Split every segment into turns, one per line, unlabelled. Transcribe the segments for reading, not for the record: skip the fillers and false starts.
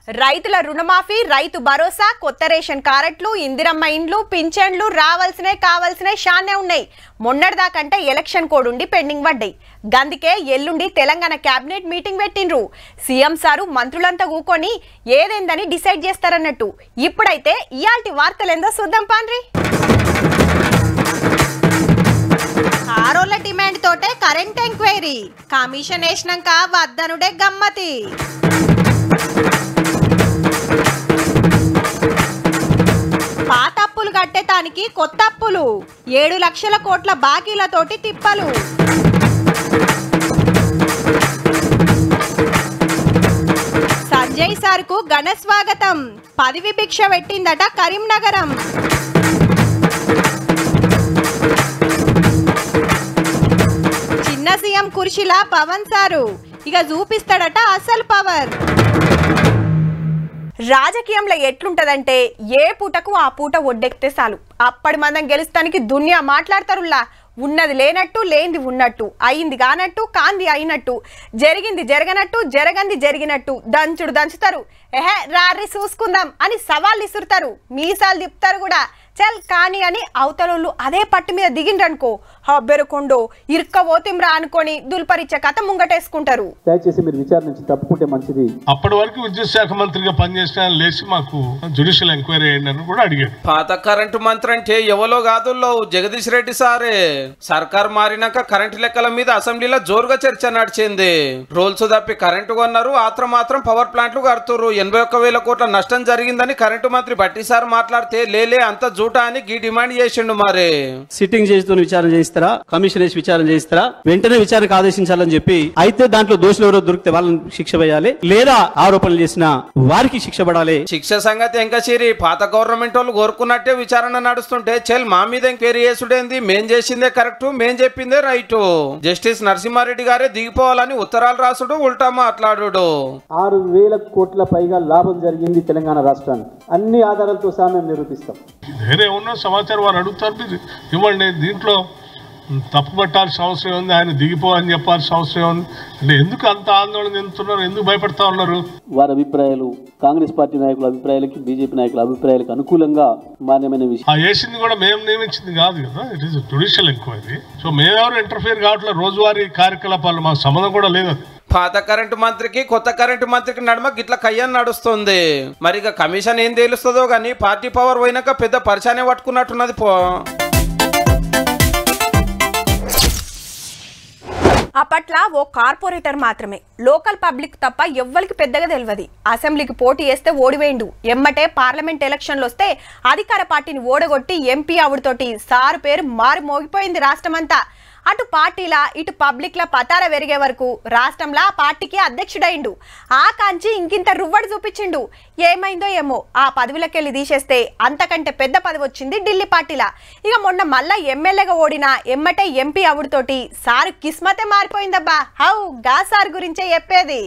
రైతుల రుణమాఫీ, రైతు భరోసా, కొత్త రేషన్ కార్డులు, ఇందిరమ్మ ఇండ్లు, పింఛన్లు కావాల్సినే షానే ఉన్నాయి. మొన్నటిదాకంటే ఎలక్షన్ కోడ్ ఉండి పెండింగ్ పడ్డాయి. గందుకే ఎల్లుండి తెలంగాణ క్యాబినెట్ మీటింగ్ పెట్టిండ్రు. సీఎం సారు మంత్రులంతా కూకొని ఏదేందని డిసైడ్ చేస్తారన్నట్టు. ఇప్పుడైతే ఇయాల్టి వార్తలేందో చూద్దాం పాండ్రి. ఆరోళ్ళ డిమాండ్ తోటే కరెంట్ ఎంక్వైరీ, కమిషన్ వేసినాక వద్దనుడే గమ్మతి. పాత అప్పులు కట్టేటానికి కొత్త అప్పులు, 7 లక్షల కోట్ల బాకీలతోటి తిప్పలు. సంజయ్ సార్కు ఘన స్వాగతం, పదవి భిక్ష పెట్టిందట కరీంనగరం. చిన్న సీఎం కుర్చీలా పవన్ సారు ఇక చూపిస్తాడట అసలు పవర్. రాజకీయంలో ఎట్లుంటదంటే ఏ పూటకు ఆ పూట ఒడ్డెక్కితే చాలు అప్పటి మందం గెలుస్తానికి దునియా మాట్లాడతారులా. ఉన్నది లేనట్టు, లేనిది ఉన్నట్టు, అయింది కానట్టు, కాంది అయినట్టు, జరిగింది జరగనట్టు, జరగంది జరిగినట్టు దంచుతారు. రారి చూసుకుందాం అని సవాళ్ళు ఇసురుతారు, మీసాలు తిప్పుతారు కూడా. చల్ కానీ అని అవతలోళ్ళు అదే పట్టు మీద దిగిండ్రనుకో, హబ్బెరకొండో ఇరుక్కబోతిమ్రా అనుకొని దుల్పరిచ్చే కథ ముంగటేసుకుంటారు.
దయచేసి మీరు విచారణ నుంచి తప్పుకుంటే మంచిది.
అప్పటి వరకు విద్యుత్ శాఖ మంత్రిగా పనిచేసిన లేచి మాకు జ్యుడిషియల్ ఎంక్వైరీ అయ్యిందని కూడా అడిగాడు.
పాత కరెంటు మంత్రి అంటే ఎవలో కాదుల్లో జగదీష్ రెడ్డి సారే. సర్కార్ మారినాక కరెంటు లెక్కల మీద అసెంబ్లీలో జోరుగా చర్చ నడిచింది. రూల్స్ తప్పి కరెంటు కొన్నారు, మాత్రం పవర్ ప్లాంట్లు కడుతున్నారు. 81,000 కోట్ల నష్టం జరిగిందని కరెంటు మంత్రి బట్టి సార్ మాట్లాడితే లేలే అంత జూటా అని డిమాండ్ చేసిండు. మరి
సిట్టింగ్ చేస్తూ విచారణ చేయిస్తారా, కమిషన్ వేసి విచారణ చేయిస్తారా, వెంటనే విచారణకు ఆదేశించాలని చెప్పి. అయితే దాంట్లో దోషులు ఎవరో దొరికితే వాళ్ళని శిక్ష వేయాలి, లేదా ఆరోపణలు చేసిన వారికి శిక్ష పడాలి.
శిక్ష సంగతి ఇంకా చీరి పాత గవర్నమెంట్ వాళ్ళు కోరుకున్నట్టే విచారణ నడుస్తుంటే చెల్ మా మీద ఎంక్వైరీ చేసుడేంది, మేం చేసిందే కరెక్ట్, మేం చెప్పిందే రైట్. జస్టిస్ నరసింహారెడ్డి గారే దిగిపోవాలని ఉత్తరాలు రాసుడు, ఉల్టా మాట్లాడు.
6,000 కోట్ల పైగా లాభం జరిగింది తెలంగాణ రాష్ట్రానికి. అన్ని ఆధారాలతో సహా మేము నిరూపిస్తాం.
వేరే ఉన్న సమాచారం వారు అడుగుతారు, మీరు ఇవ్వండి. దీంట్లో తప్పు పట్టాల్సిన అవసరం ఉంది, ఆయన దిగిపోవాలని చెప్పాల్సిన అవసరం ఉంది అంటే ఎందుకు అంత ఆందోళన చెందుతున్నారు, ఎందుకు భయపడతా ఉన్నారు?
వారి అభిప్రాయాలు కాంగ్రెస్ పార్టీ నాయకుల అభిప్రాయాలకి, బీజేపీ నాయకుల అభిప్రాయాలకు అనుకూలంగా మాన్యమైన విషయం.
ఆ వేసింది కూడా మేము నియమించింది కాదు కదా, it is judicial enquiry. So మేమెవరు ఇంటర్ఫియర్ కావట్లేదు, రోజువారీ కార్యకలాపాలు మాకు సంబంధం కూడా లేదు.
పాత కరెంటు మంత్రికి కొత్త కరెంటు మంత్రికి నడుమ గిట్ల కయ్యాన్ని నడుస్తుంది. మరి ఇక కమిషన్ ఏం తెలుస్తుందో గానీ పార్టీ పవర్ పోయినాక పెద్ద పరిచయాన్ని పట్టుకున్నట్టున్నది పో.
అప్పట్లా ఓ కార్పొరేటర్ మాత్రమే, లోకల్ పబ్లిక్ తప్ప ఎవ్వరికి పెద్దగా తెలియదు. అసెంబ్లీకి పోటీ చేస్తే ఓడివేయండు, ఎమ్మటే పార్లమెంట్ ఎలక్షన్లు వస్తే అధికార పార్టీని ఓడగొట్టి ఎంపీ అవుడుతోటి సారు పేరు మారి మోగిపోయింది రాష్ట్రమంతా. అటు పార్టీలా ఇటు పబ్లిక్లా పతార పెరిగే వరకు రాష్ట్రంలో పార్టీకి అధ్యక్షుడైండు. ఆ కాంచి ఇంకింత రువ్వడి చూపించిండు. ఏమైందో ఏమో ఆ పదవిలోకెళ్ళి తీసేస్తే అంతకంటే పెద్ద పదవి వచ్చింది ఢిల్లీ పార్టీలా. ఇక మొన్న మళ్ళా ఎమ్మెల్యేగా ఓడినా ఎమ్మటే ఎంపీ అవుడుతోటి సారు కిస్మతే మారిపోయిందబ్బా. హౌ గా సార్ గురించే చెప్పేది.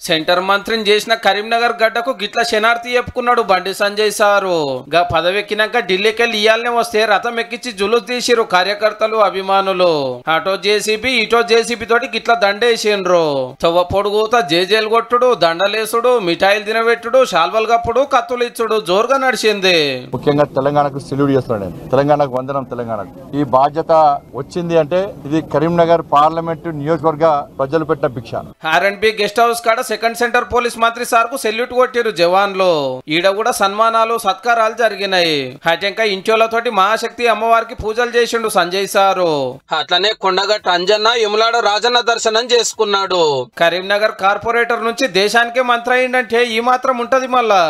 సెంటర్ మంత్రిని చేసిన కరీంనగర్ గడ్డకు గిట్ల శనార్థి చెప్పుకున్నాడు బండి సంజయ్ సారు. గా పదవెక్కినాక ఢిల్లీకి వెళ్ళి ఇయాలనే వస్తే రథం ఎక్కించి జులుసు తీసిరు కార్యకర్తలు, అభిమానులు. అటో జేసీబీ ఇటో జేసీబీ తోటి గిట్ల దండేసిండ్రు. తవ్వ పొడుగుత జేజేలు కొట్టుడు, దండలేసుడు, మిఠాయిలు తినబెట్టుడు, శాల్వలు కప్పుడు, కత్తులు ఇచ్చుడు జోరుగా నడిచింది.
ముఖ్యంగా తెలంగాణకు సెల్యూట్ చేస్తున్నాను నేను. తెలంగాణకు వందనం. తెలంగాణకు ఈ బాధ్యత వచ్చింది అంటే ఇది కరీంనగర్ పార్లమెంటు నియోజకవర్గ ప్రజలు పెట్టిన భిక్ష.
ఆర్ఎండ్బి గెస్ట్ హౌస్ కాడ సెకండ్ సెంటర్ పోలీస్ మంత్రి సార్ కు సెల్యూట్ కొట్టిరు జవాన్లు. ఈడ కూడా సన్మానాలు సత్కారాలు జరిగినాయి. అటెంక ఇంచోలతోటి మహాశక్తి అమ్మవారికి పూజలు చేసిండు సంజయ్ సారు. అట్లనే కొండగట్టు అంజన్న, యములాడ రాజన్న దర్శనం చేసుకున్నాడు. కరీంనగర్ కార్పొరేటర్ నుంచి దేశానికే మంత్రి అయిందంటే ఈ మాత్రం ఉంటది మళ్ళా.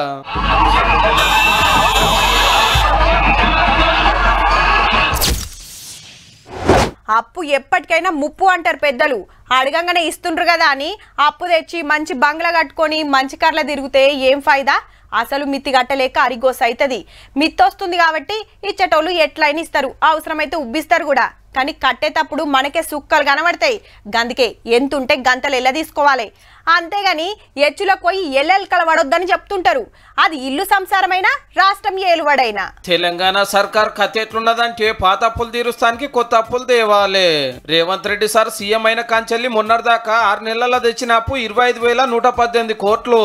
అప్పు ఎప్పటికైనా ముప్పు అంటారు పెద్దలు. అడగంగానే ఇస్తుండ్రు కదా అని అప్పు తెచ్చి మంచి బంగ్లా కట్టుకొని మంచి కార్ల తిరిగితే ఏం ఫైదా? అసలు మిత్తి గట్టలేక అరిగోస అవుతుంది. మిత్తి వస్తుంది కాబట్టి ఇచ్చేటోళ్ళు ఎట్లయినా ఇస్తారు, అవసరమైతే ఉబ్బిస్తారు కూడా. కానీ కట్టేటప్పుడు మనకే సుక్కలు కనబడతాయి. గందుకే ఎంతుంటే గంతలు ఎల్ల తీసుకోవాలి. అంతేగాని ఎచ్చులకు పోయి ఎల్లెల్కల పడొద్దని చెప్తుంటారు. అది ఇల్లు సంసారమైనా రాష్ట్రం ఏలువడైనా.
తెలంగాణ సర్కార్ కథ ఎట్లున్నదంటే పాత అప్పులు తీరుస్తానికి కొత్త అప్పులు తేవాలి. రేవంత్ రెడ్డి సార్ సీఎం అయిన కాంచెల్లి మొన్నటిదాకా 6 నెలల్లో తెచ్చిన అప్పు 25,118 కోట్లు,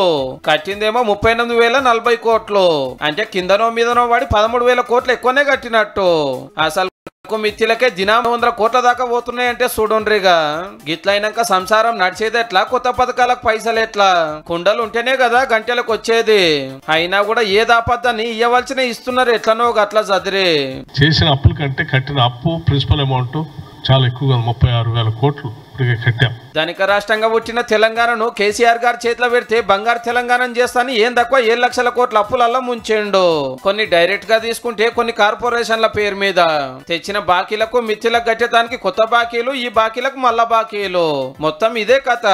కట్టిందేమో 38,040 కోట్లు. అంటే కిందనో మీదనో వాడి 13,000 కోట్లు ఎక్కువనే కట్టినట్టు. అసలు మిత్తిలకే దినా 100 కోట్ల దాకా పోతున్నాయంటే చూడుండ్రిగా. గిట్లయినాక సంసారం నడిచేది ఎట్లా, కొత్త పథకాలకు పైసలు ఎట్లా? కుండలు ఉంటేనే కదా గంటలకు వచ్చేది. అయినా కూడా ఏ దాపద్దని ఇవ్వవలసిన ఇస్తున్నారు ఎట్లనో అట్లా చదిరి.
చేసిన అప్పుల కంటే కట్టిన అప్పు ప్రిన్సిపల్ అమౌంట్ చాలా ఎక్కువగా 36,000 కోట్లు కట్టాం.
ధనిక రాష్ట్రంగా పుట్టిన తెలంగాణను కేసీఆర్ గారు చేతిలో పెడితే బంగారు తెలంగాణ చేస్తాను ఏం తక్కువ 7 లక్షల కోట్ల అప్పులల్లో ముంచెండు. కొన్ని డైరెక్ట్ గా తీసుకుంటే కొన్ని కార్పొరేషన్ల పేరు మీద తెచ్చిన బాకీలకు మిత్తిలకు కట్టేదానికి కొత్త బాకీలు, ఈ బాకీలకు మళ్ళా బాకీలు. మొత్తం ఇదే కథ.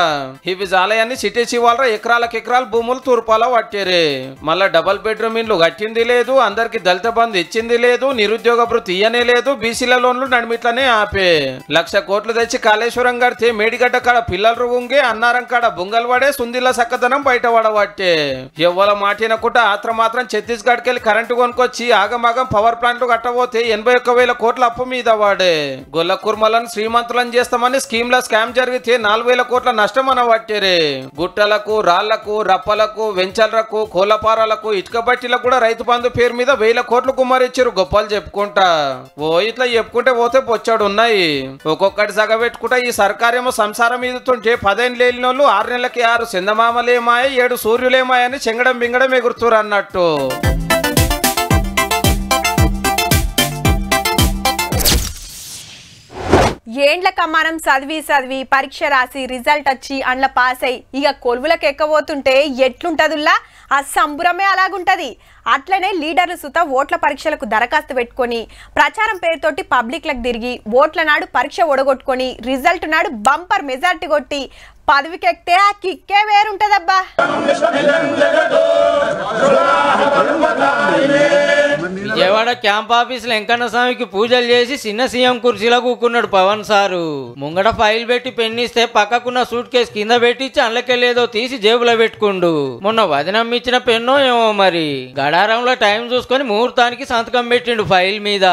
ఇవి జాలయాన్ని సిటీ శివాలరా ఎకరాలకు ఎకరాలు భూములు తూర్పాలో పట్టారే. మళ్ళా డబల్ బెడ్రూమ్ ఇండ్లు కట్టింది లేదు, అందరికి దళిత బంధు ఇచ్చింది లేదు, నిరుద్యోగ భృతి ఇయ్యనే లేదు, బీసీల లోన్లు నడిమిట్లనే ఆపే. 1,00,000 కోట్లు తెచ్చి కాళేశ్వరం కడితే మేడిగడ్డ కాడ పిల్లలు ఉంగే, అన్నారం కాడ బొంగలు పడే, సుందిల్ల సక్కదనం బయట పడబట్టే. ఎవ్వల మాటినకుంట ఆత్రం మాత్రం ఛత్తీస్గఢ్కి వెళ్ళి కరెంటు కొనుకొచ్చి ఆగమాగం పవర్ ప్లాంట్లు కట్టబోతే 81,000 కోట్ల అప్పు మీద వాడే. గొల్ల కుర్మలను శ్రీమంతులను చేస్తామని స్కీమ్ల స్కామ్ జరిగితే 4,000 కోట్ల నష్టం అనబట్టారే. గుట్టలకు, రాళ్లకు, రప్పలకు, వెంచర్లకు, కోలపారాలకు, ఇటుక బట్టీలకు కూడా రైతు బంధు పేరు మీద 1,000 కోట్లు కుమ్మరిచ్చారు గొప్పలు చెప్పుకుంటా. ఓ ఇట్లా చెప్పుకుంటే పోతే బొచ్చాడు ఉన్నాయి. ఒక్కొక్కటి సగబెట్టుకుంటా ఈ సర్కారేమో సంసారం మీదుతుంటే 10 లేనోళ్ళు 6 నెలలకి 6 చందమామలేమాయ 7 సూర్యులేమాయని చెంగడం బింగడం ఎగురుతురు అన్నట్టు.
ఏండ్ల కమ్మానం చదివి పరీక్ష రాసి రిజల్ట్ వచ్చి అండ్ల పాస్ అయ్యి ఇక కొలువులకు ఎక్కబోతుంటే ఎట్లుంటదుల్లా ఆ సంబురమే అలాగుంటది. అట్లనే లీడర్లు సుత ఓట్ల పరీక్షలకు దరఖాస్తు పెట్టుకొని ప్రచారం పేరుతోటి పబ్లిక్లకు తిరిగి ఓట్ల నాడు పరీక్ష ఒడగొట్టుకొని రిజల్ట్ నాడు బంపర్ మెజార్టీ కొట్టి పదవికి ఎక్కితే ఆ కిక్కే వేరుంటదబ్బా.
విజయవాడ క్యాంప్ ఆఫీసులో వెంకన్న స్వామికి పూజలు చేసి చిన్న సీఎం కుర్చీలో కూకున్నాడు పవన్ సారు. ముంగడ ఫైల్ పెట్టి పెన్నిస్తే పక్కకున్న సూట్ కేసు కింద పెట్టించి అందులోకెళ్ళేదో తీసి జేబులో పెట్టుకుండు. మొన్న వదినమ్మ ఇచ్చిన పెన్నో ఏమో మరి. గడారంలో టైం చూసుకొని ముహూర్తానికి సంతకం పెట్టిండు ఫైల్ మీద.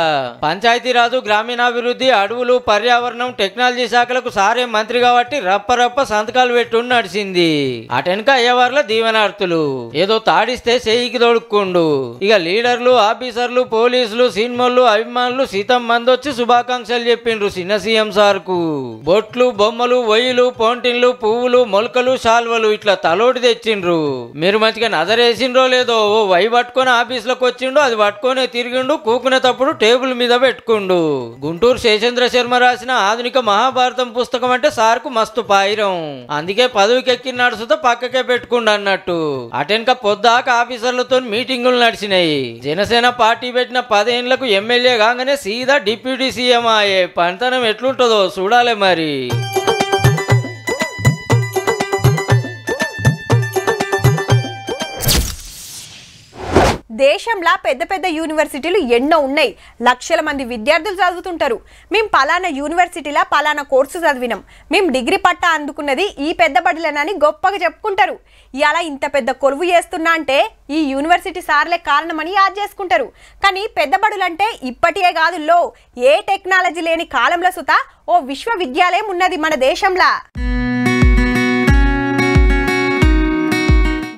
పంచాయతీరాజు, గ్రామీణాభివృద్ధి, అడవులు, పర్యావరణం, టెక్నాలజీ శాఖలకు సారే మంత్రి కాబట్టి రప్ప సంతకాలు పెట్టుండి నడిచింది. అటెనక అయ్యవార్ల దీవెనార్థులు ఏదో తాడిస్తే చెయ్యికి దొడుక్కుండు. ఇక లీడర్లు, ఆఫీసర్లు, పోలీసులు, సినిమాలు, అభిమానులు సీతం మంది వచ్చి శుభాకాంక్షలు చెప్పిండ్రు చిన్న సీఎం సార్ కు. బొట్లు, బొమ్మలు, వొయ్యిలు, పౌంటిన్లు, పువ్వులు, మొలకలు, శాల్వలు ఇట్లా తలోటి తెచ్చిండ్రు. మీరు మంచిగా నజరేసిండ్రో లేదో ఓ వై పట్టుకొని ఆఫీసులకు వచ్చిండు, అది పట్టుకొని తిరిగిండు, కూకునేటప్పుడు టేబుల్ మీద పెట్టుకుండు. గుంటూరు శేషేంద్ర శర్మ రాసిన ఆధునిక మహాభారతం పుస్తకం అంటే సార్ కు మస్తు పాయిరం. అందుకే పదవికి ఎక్కి నడుచుతో పక్కకే పెట్టుకుండు అన్నట్టు. అటెనక పొద్దాక ఆఫీసర్లతో మీటింగులు నడిచినాయి. జనసేన పార్టీ పెట్టిన 10 ఏళ్లకు ఎమ్మెల్యే కాగానే సీదా డిప్యూటీ సీఎం అయ్యే పనితనం ఎట్లుంటుందో చూడాలి మరి.
దేశంలో పెద్ద పెద్ద యూనివర్సిటీలు ఎన్నో ఉన్నాయి. లక్షల మంది విద్యార్థులు చదువుతుంటారు. మేము పలానా యూనివర్సిటీలో పలానా కోర్సు చదివినాం, మేము డిగ్రీ పట్టా అందుకున్నది ఈ పెద్ద బడులనని గొప్పగా చెప్పుకుంటారు. ఇలా ఇంత పెద్ద కొలువు చేస్తున్నా అంటే ఈ యూనివర్సిటీ సార్లే కారణమని యాద్ చేసుకుంటారు. కానీ పెద్ద బడులంటే ఇప్పటికే కాదుల్లో ఏ టెక్నాలజీ లేని కాలంలో సుత ఓ విశ్వవిద్యాలయం ఉన్నది మన దేశంలో.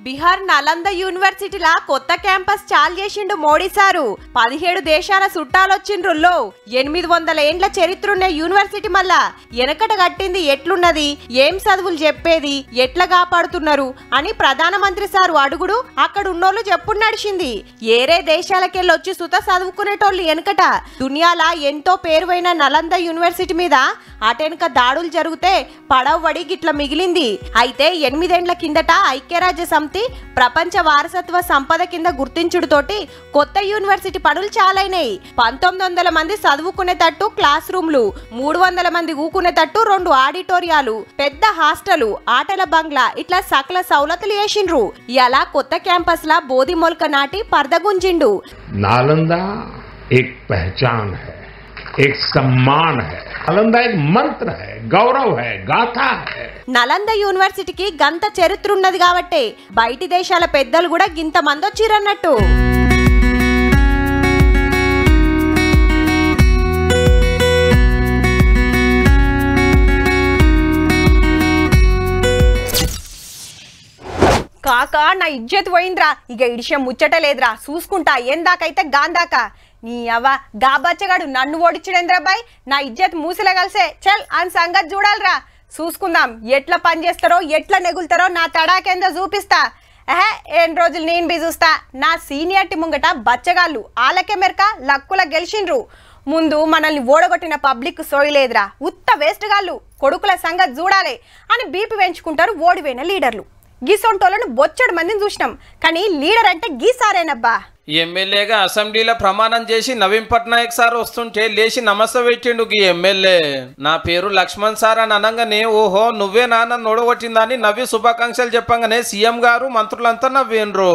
బీహార్ నలంద యూనివర్సిటీలా కొత్త క్యాంపస్ చాలు చేసిండు మోడీ సారు. 17 దేశాల చుట్టాలొచ్చిండ్రుల్లో. 800 ఏండ్ల చరిత్రున్న యూనివర్సిటీ మళ్ళా వెనకట కట్టింది ఎట్లున్నది, ఏం చదువులు చెప్పేది, ఎట్లా కాపాడుతున్నారు అని ప్రధానమంత్రి సారు అడుగుడు అక్కడ ఉన్నోళ్ళు చెప్పుడు నడిచింది. ఏరే దేశాలకెళ్ళి వచ్చి సుత చదువుకునేటోళ్ళు వెనకట. దునియాలా ఎంతో పేరువైన నలంద యూనివర్సిటీ మీద అటెనక దాడులు జరిగితే పడవడి గిట్ల మిగిలింది. అయితే 8 ఏళ్ల కిందట ఐక్యరాజ్య సమితి ప్రపంచ వారసత్వ సంపద కింద గుర్తించుడుతోటి కొత్త యూనివర్సిటీ పనులు చాలైనాయి. 1900 మంది చదువుకునేటట్టు క్లాస్ రూమ్లు, 300 మంది ఊకునేటట్టు 2 ఆడిటోరియాలు, పెద్ద హాస్టల్, ఆటల బంగ్లా ఇట్లా సకల సౌలతులు వేసిండ్రు. ఇలా కొత్త క్యాంపస్ లా బోధి మొలక నాటి పర్దగుంజిండు.
नालंदा एक पहचान है, एक सम्मान है, नालंदा एक मंत्र है, गौरव है, गाथा है.
నలంద యూనివర్సిటీకి గంత చరిత్ర ఉన్నది కాబట్టి బయటి దేశాల పెద్దలు కూడా గింత మంది వచ్చిరన్నట్టు. కాకా నా ఇజ్జత్ పోయిందిరా, ఇక ఇడిషం ముచ్చట లేదురా, చూసుకుంటా ఏందాకైతే గాందాకా. నీ అవ్వ గాబచ్చగాడు నన్ను ఓడిచ్చడేంద్రాబాయ్, నా ఇజ్జత్ మూసిలా కలిసే చల్ అని సంగతి చూడాలిరా. చూసుకుందాం ఎట్లా పని చేస్తారో ఎట్లా నెగులుతారో నా తడాకేందో చూపిస్తా. ఏం రోజులు నేను బి చూస్తా. నా సీనియారిటీ ముంగట బచ్చగాళ్ళు ఆలకే మెరక లక్కుల గెలిచిండ్రు. ముందు మనల్ని ఓడగొట్టిన పబ్లిక్ సోయలేదురా, ఉత్త వేస్ట్ గాళ్ళు కొడుకుల సంగతి చూడాలి అని బీపీ పెంచుకుంటారు ఓడిపోయిన లీడర్లు. గీసొంటోళ్ళను బొచ్చడు మందిని చూసినాం, కానీ లీడర్ అంటే గీసారేనబ్బా.
ఎమ్మెల్యేగా అసెంబ్లీలో ప్రమాణం చేసి నవీన్ పట్నాయక్ సార్ వస్తుంటే లేచి నమస్తే పెట్టిండు గీ ఎమ్మెల్యే. నా పేరు లక్ష్మణ్ సార్ అని అనగానే ఓహో నువ్వే నాన్న నొడగొట్టిందని నవ్వి శుభాకాంక్షలు చెప్పంగానే సీఎం గారు మంత్రులంతా నవ్విండ్రు.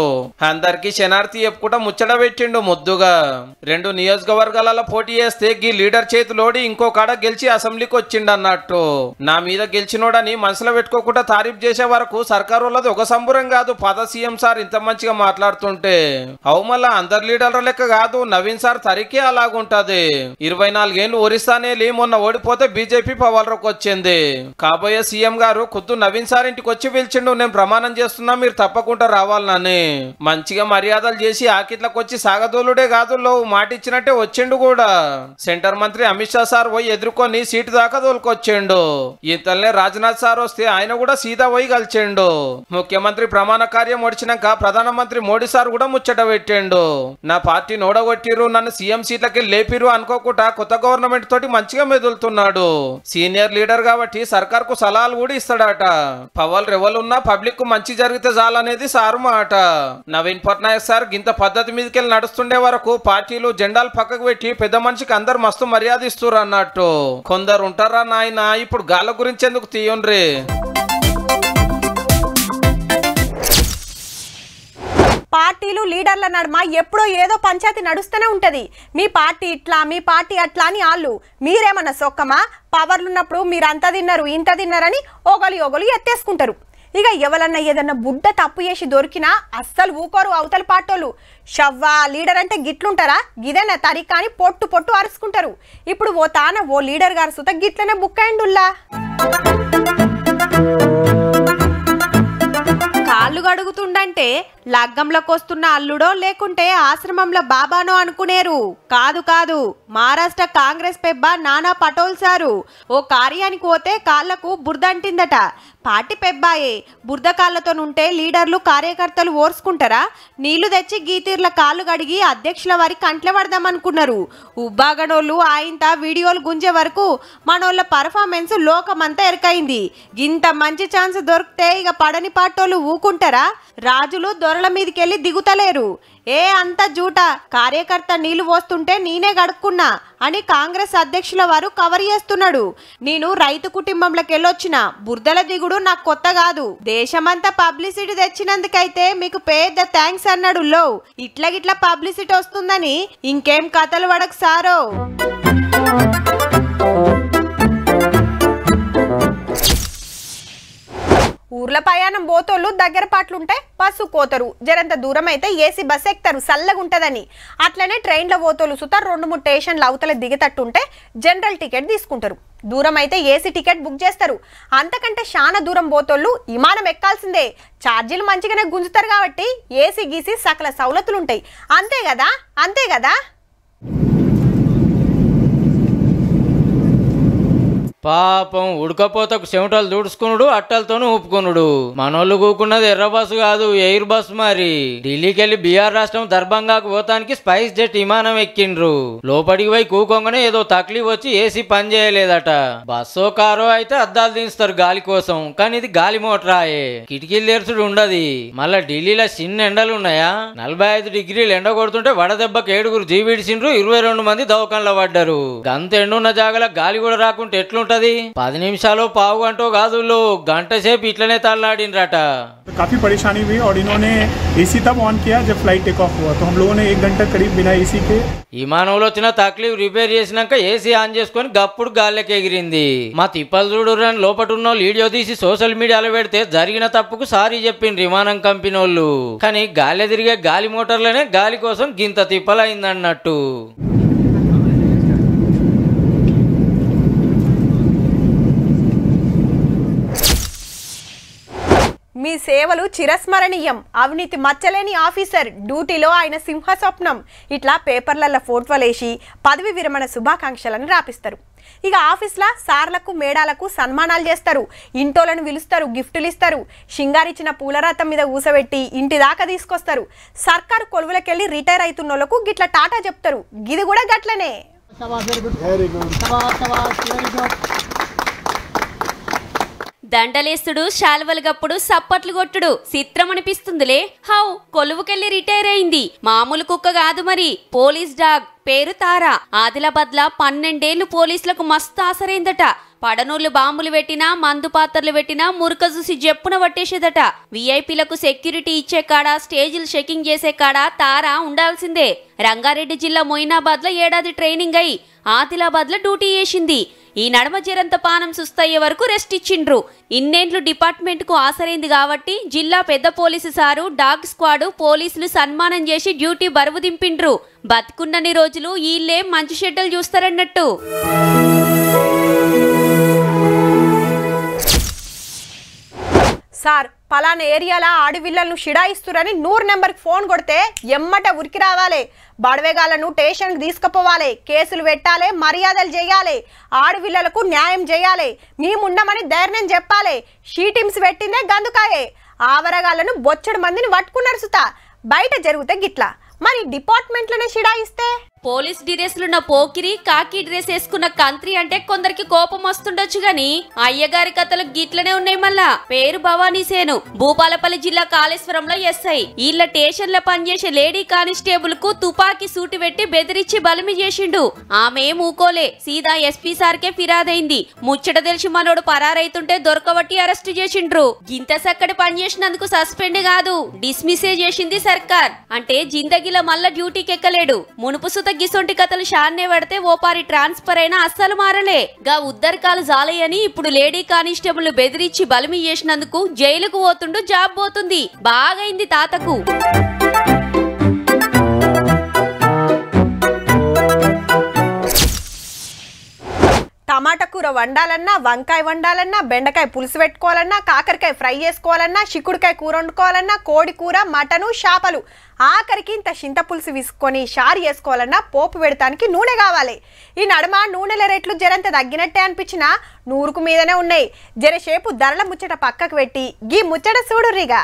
అందరికి శనార్థి చెప్పుకుంటా ముచ్చట పెట్టిండు ముద్దుగా. 2 నియోజకవర్గాలలో పోటీ చేస్తే గీ లీడర్ చేతిలోడి ఇంకో కాడ గెలిచి అసెంబ్లీకి వచ్చిండు అన్నట్టు. నా మీద గెలిచినోడని మనసులో పెట్టుకోకుండా తారీఫ్ చేసే వరకు సర్కారు వాళ్ళది ఒక సంబురం కాదు. పద సీఎం సార్ ఇంత మంచిగా మాట్లాడుతుంటే మళ్ళా అందరు లీడర్ల లెక్క కాదు, నవీన్ సార్ తరికే అలాగుంటది. 24 ఏళ్ళు ఒరిస్సానేలి మొన్న ఓడిపోతే బీజేపీ పవర్లోకి వచ్చింది. కాబోయే సీఎం గారు ఖుద్దు నవీన్ సార్ ఇంటికి వచ్చి పిలిచిండు, నేను ప్రమాణం చేస్తున్నా మీరు తప్పకుండా రావాలని. మంచిగా మర్యాదలు చేసి ఆకిట్లకు వచ్చి సాగదోలుడే కాదు లో మాట ఇచ్చినట్టే వచ్చిండు కూడా. సెంటర్ మంత్రి అమిత్ షా సార్ పోయి ఎదుర్కొని సీటు దాకా దోలుకొచ్చిండు. ఇంతలనే రాజ్నాథ్ సార్ వస్తే ఆయన కూడా సీదా పోయి కలిచిండు. ముఖ్యమంత్రి ప్రమాణ కార్యం ఒడిచినాక ప్రధానమంత్రి మోడీ సార్ కూడా ముచ్చట పెట్టిండు. నా పార్టీ నోడగొట్టిరు, నన్ను సీఎం సీట్లకి లేపిరు అనుకోకుండా కొత్త గవర్నమెంట్ తోటి మంచిగా మెదులుతున్నాడు. సీనియర్ లీడర్ కాబట్టి సర్కార్ కు సలహాలు కూడా ఇస్తాడట. పవర్ రెవలున్నా పబ్లిక్ కు మంచి జరిగితే చాలనేది సారు మాట. నవీన్ పట్నాయక్ సార్ గింత పద్ధతి మీదకెళ్ళి నడుస్తుండే వరకు పార్టీలు జెండాలు పక్కకు పెట్టి పెద్ద మనిషికి అందరు మస్తు మర్యాద ఇస్తున్నారు అన్నట్టు. కొందరు ఉంటారా నాయన, ఇప్పుడు గాల గురించి ఎందుకు తీయండ్రి.
పార్టీలు లీడర్ల నడుమ ఎప్పుడో ఏదో పంచాయతీ నడుస్తూనే ఉంటది. మీ పార్టీ ఇట్లా మీ పార్టీ అట్లా అని వాళ్ళు మీరేమన్నా సొక్కమా? పవర్లున్నప్పుడు మీరు అంత తిన్నారు ఇంత తిన్నారని ఒకరు ఎత్తేసుకుంటారు. ఇక ఎవరన్నా ఏదన్నా బుడ్డ తప్పు చేసి దొరికినా అస్సలు ఊకోరు అవతల పార్టీలు. షవ్వా లీడర్ అంటే గిట్లుంటారా, గిదేనా తరికా అని పొట్టు అరుచుకుంటారు. ఇప్పుడు ఓ లీడర్ గారు సుత గిట్లనే బుక్ అయిండుల్లా. కాళ్ళు గడుగుతుండంటే లగ్గంలోకి వస్తున్న అల్లుడో లేకుంటే ఆశ్రమంలో బాబానో అనుకునేరు. కాదు, మహారాష్ట్ర కాంగ్రెస్ పెబ్బ నానా పటోల్ సారు ఓ కార్యానికి పోతే కాళ్లకు బురద అంటిందట. పార్టీ పెబ్బాయే బురద కాళ్లతోనుంటే లీడర్లు కార్యకర్తలు ఓర్చుకుంటారా? నీళ్లు తెచ్చి గీతీర్ల కాళ్ళు కడిగి అధ్యక్షుల వారి కంట్ల పడదామనుకున్నారు. ఉబ్బాగనోళ్ళు ఆయంత వీడియోలు గుంజే వరకు మనోళ్ళ పర్ఫార్మెన్స్ లోకమంతా ఎరకైంది. ఇంత మంచి ఛాన్స్ దొరికితే ఇక పడని పాటోళ్ళు ఊకుంటారా? రాజులు దొరల మీదకెళ్ళి దిగుతలేరు. అంత జూట, కార్యకర్త నీళ్లు పోస్తుంటే నేనే గడుక్కున్నా అని కాంగ్రెస్ అధ్యక్షుల వారు కవర్ చేస్తున్నాడు. నేను రైతు కుటుంబంలోకి వెళ్ళొచ్చిన, బురదల దిగుడు నాకు కొత్త కాదు. దేశమంతా పబ్లిసిటీ తెచ్చినందుకైతే మీకు పెద్ద థ్యాంక్స్ అన్నాడు. ఇట్లా పబ్లిసిటీ వస్తుందని ఇంకేం కథలు పడకు సారో. ఊర్ల ప్రయాణం పోతోళ్ళు దగ్గర పాటలుంటే బస్సు కోతరు, జరంత దూరం అయితే ఏసీ బస్ ఎక్కుతారు చల్లగుంటదని. అట్లనే ట్రైన్లో పోతోళ్ళు సుత 2-3 స్టేషన్లు అవతల దిగేటట్టుంటే జనరల్ టికెట్ తీసుకుంటారు. దూరం అయితే ఏసీ టికెట్ బుక్ చేస్తారు. అంతకంటే చాలా దూరం పోతోళ్ళు విమానం ఎక్కాల్సిందే. ఛార్జీలు మంచిగానే గుంజుతారు కాబట్టి ఏసీ గీసి సకల సౌలతులు ఉంటాయి. అంతే కదా.
పాపం ఉడకపోతకు చెమటలు దుడుచుకునుడు అట్టలతోనూ ఊపుకునుడు. మనోళ్ళు కూకున్నది ఎర్ర బస్సు కాదు, ఎయిర్ బస్. మరి ఢిల్లీకి వెళ్ళి బీహార్ రాష్ట్రం దర్భంగాకు పోతానికి స్పైస్ జెట్ విమానం ఎక్కిండ్రు. లోపలికి పోయి కూకోగానే ఏదో తక్లీఫ్ వచ్చి ఏసీ పని చేయలేదట. బస్సో కారో అయితే అద్దాలు దించుతారు గాలి కోసం, కానీ ఇది గాలి మోటరాయే, కిటికీలు తెరుచుడు ఉండదు. మళ్ళా ఢిల్లీలో చిన్న ఎండలు ఉన్నాయా, 45 డిగ్రీలు ఎండ కొడుతుంటే వడదెబ్బకి 7 జీవిడిచిండ్రు, 22 మంది దవాఖానలో పడ్డారు. గంత ఎండున్న జాగల గాలి కూడా రాకుంటే ఎట్లుంటది? 10 నిమిషాలు పావు గంటో కాదు, గంట సేపు ఇట్లనే తల్లాడిండ్రట.
काफी परेशानी हुई और इन्होंने एसी तब ऑन किया जब फ्लाइट टेक ऑफ हुआ, तो हम लोगों ने 1 घंटा करीब बिना एसी के
విమానంలో వచ్చిన తక్లీఫ్ రిపేర్ చేసినాక ఏసీ ఆన్ చేసుకుని గప్పుడు గాలికి ఎగిరింది. మా తిప్పలు చూడురని లోపటున్న వీడియో తీసి సోషల్ మీడియాలో పెడితే జరిగిన తప్పుకు సారీ చెప్పిండ్రు విమానం కంపెనీ వాళ్ళు. కానీ గాలి తిరిగే గాలి మోటార్లనే గాలి కోసం గింత తిప్పలైందన్నట్టు.
మీ సేవలు చిరస్మరణీయం, అవినీతి మచ్చలేని ఆఫీసర్, డ్యూటీలో ఆయన సింహ స్వప్నం. ఇట్లా పేపర్లలో ఫోటోలేసి పదవి విరమణ శుభాకాంక్షలను రాపిస్తారు. ఇక ఆఫీస్లో సార్లకు మేడాలకు సన్మానాలు చేస్తారు, ఇంటోలను పిలుస్తారు, గిఫ్టులు ఇస్తారు, షింగారిచ్చిన పూలరాతం మీద ఊసబెట్టి ఇంటి దాకా తీసుకొస్తారు. సర్కారు కొలువులకెళ్ళి రిటైర్ అవుతున్నోళ్లకు గిట్ల టాటా చెప్తారు. గిది కూడా గట్లనే.
దండలేస్తుడు, శాల్వలు గప్పుడు, సప్పట్లు కొట్టుడు చిత్రం అనిపిస్తుందిలే. హౌ కొలువుకెళ్ళి రిటైర్ అయింది, మామూలు కుక్క కాదు మరి, పోలీస్ డాగ్, పేరు తారా. ఆదిలాబాద్లా 12 ఏళ్లు పోలీసులకు మస్తు ఆసరైందట. పడనూళ్లు బాంబులు పెట్టినా, మందు పాత్రలు పెట్టినా మురుక చూసి జప్పున పట్టేసేదట. విఐపీలకు సెక్యూరిటీ ఇచ్చే కాడ, స్టేజీలు చెకింగ్ చేసే కాడ తారా ఉండాల్సిందే. రంగారెడ్డి జిల్లా మొయినాబాద్ లో 1 ఏడాది ట్రైనింగ్ అయి ఆదిలాబాద్ లో డ్యూటీ చేసింది. ఈ నడమ జరంత పానం సుస్తయ్యే వరకు రెస్ట్ ఇచ్చిండ్రు. ఇన్నేండ్లు డిపార్ట్మెంట్ కు ఆసరైంది కాబట్టి జిల్లా పెద్ద పోలీసు సారు, డాగ్ స్క్వాడ్, పోలీసులు సన్మానం చేసి డ్యూటీ బరువు దింపిండ్రు. బతుకున్నన్ని రోజులు వీళ్ళే మంచి షెడ్యూల్ చూస్తారన్నట్టు.
సార్ పలానా ఏరియాలో ఆడవిళ్ళను షిడాయిస్తురని 100 నెంబర్కి ఫోన్ కొడితే ఎమ్మట ఉరికి రావాలి. బడవేగాలను స్టేషన్కి తీసుకుపోవాలి, కేసులు పెట్టాలి, మర్యాదలు చేయాలి, ఆడవిళ్ళలకు న్యాయం చేయాలి, మేమున్నామని ధైర్యం చెప్పాలి. షీటిమ్స్ పెట్టిందే గందుకాయే. ఆవరగాళ్ళను బొచ్చడు మందిని పట్టుకున్నారు సుతా. బయట జరిగితే గిట్లా, మరి డిపార్ట్మెంట్లోనే షిడాయిస్తే?
పోలీస్ డ్రెస్లున్న పోకిరి, కాకి డ్రెస్ వేసుకున్న కంత్రి అంటే కొందరికి కోపం వస్తుండొచ్చు గాని అయ్యగారి కథలు గిట్లనే ఉన్నాయి. మళ్ళా పేరు భవానీ సేను, భూపాలపల్లి జిల్లా కాళేశ్వరంలో ఎస్ఐ. వీళ్ళ స్టేషన్ లో పనిచేసే లేడీ కానిస్టేబుల్ కు తుపాకీ సూటి పెట్టి బెదిరించి బలిమి చేసిండు. ఆమె ఊకోలే, సీదా ఎస్పీ సార్కే ఫిరాదైంది. ముచ్చట తెలిసి మనోడు పరారైతుంటే దొరకబట్టి అరెస్టు చేసిండ్రు. గింత సక్కడి పనిచేసినందుకు సస్పెండ్ కాదు, డిస్మిసే చేసింది సర్కార్. అంటే జిందగీలో మళ్ళా డ్యూటీకి ఎక్కలేడు. మునుపు సుత గిసొంటి కథలు షాన్నే పడితే ఓపారి ట్రాన్స్ఫర్ అయినా అస్సలు మారలే. గా ఉద్దరకాలు జాలయ్యని ఇప్పుడు లేడీ కానిస్టేబుల్ బెదిరించి బలిమి చేసినందుకు జైలుకు పోతుండు, జాబ్ పోతుంది. బాగైంది తాతకు.
టమాటా కూర వండాలన్నా, వంకాయ వండాలన్నా, బెండకాయ పులుసు పెట్టుకోవాలన్నా, కాకరకాయ ఫ్రై చేసుకోవాలన్నా, చిక్కుడుకాయ కూర వండుకోవాలన్నా, కోడి కూర, మటను, చేపలు, ఆఖరికి ఇంత చింత పులుసు విసుకొని షారు చేసుకోవాలన్నా పోపు పెడతానికి నూనె కావాలి. ఈ నడుమ నూనెల రేట్లు జరంత తగ్గినట్టే అనిపించినా 100కు మీదనే ఉన్నాయి. జరసేపు ధరల ముచ్చట పక్కకు పెట్టి గీ ముచ్చట చూడుర్రిగా.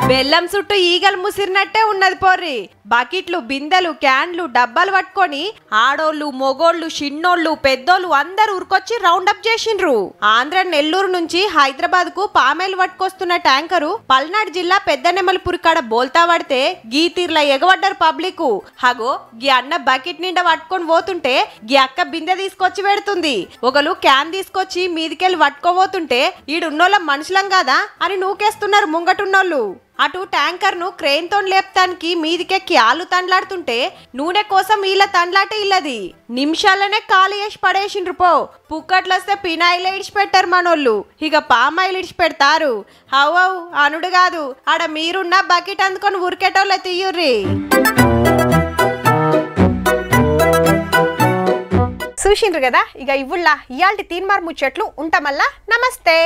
బెల్లం చుట్టూ ఈగలు ముసిరినట్టే ఉన్నది పోర్రి. బకెట్లు, బిందెలు, క్యాన్లు, డబ్బాలు పట్టుకొని ఆడోళ్ళు, మొగోళ్ళు, చిన్నోళ్ళు, పెద్దోళ్ళు అందరు ఊరుకొచ్చి రౌండప్ చేసిండ్రు. ఆంధ్ర నెల్లూరు నుంచి హైదరాబాద్ కు పామేలు పట్టుకొస్తున్న ట్యాంకరు పల్నాడు జిల్లా పెద్దనెమ్మలపూర్ కాడ బోల్తా పడితే గీ తీర్ల ఎగబడ్డారు పబ్లిక్. హగో గీ అన్న బకెట్ నిండా పట్టుకొని పోతుంటే గీ అక్క బిందె తీసుకొచ్చి పెడుతుంది. ఒకరు క్యాన్ తీసుకొచ్చి మీదికెళ్ళి పట్టుకోబోతుంటే ఈడున్నోళ్ళ మనుషులం కాదా అని నూకేస్తున్నారు ముంగటున్నోళ్ళు. అటు ట్యాంకర్ ను క్రెయిన్ తో లేపటానికి మీదికెక్కి ఆలు తండ్లాడుతుంటే నూనె కోసం వీళ్ళ తండ్లాటే ఇల్లది. నిమిషాలనే ఖాళీ చేసి పడేసిండ్రు. పో పుక్కట్లొస్తే పినాయిల్ ఇడిచి పెట్టారు మనోళ్ళు, ఇక పామాయిల్ ఇడిచి పెడతారు. అవ్వవు అనుడు కాదు, ఆడ మీరున్న బకెట్ అందుకొని ఉరికేటోళ్ళ తీయుర్రి. చూసిండ్రు కదా, ఇక ఇవ్వుల్లా ఇయాల్టి తీన్మార్ ముచ్చట్లు ఉంటామల్లా. నమస్తే.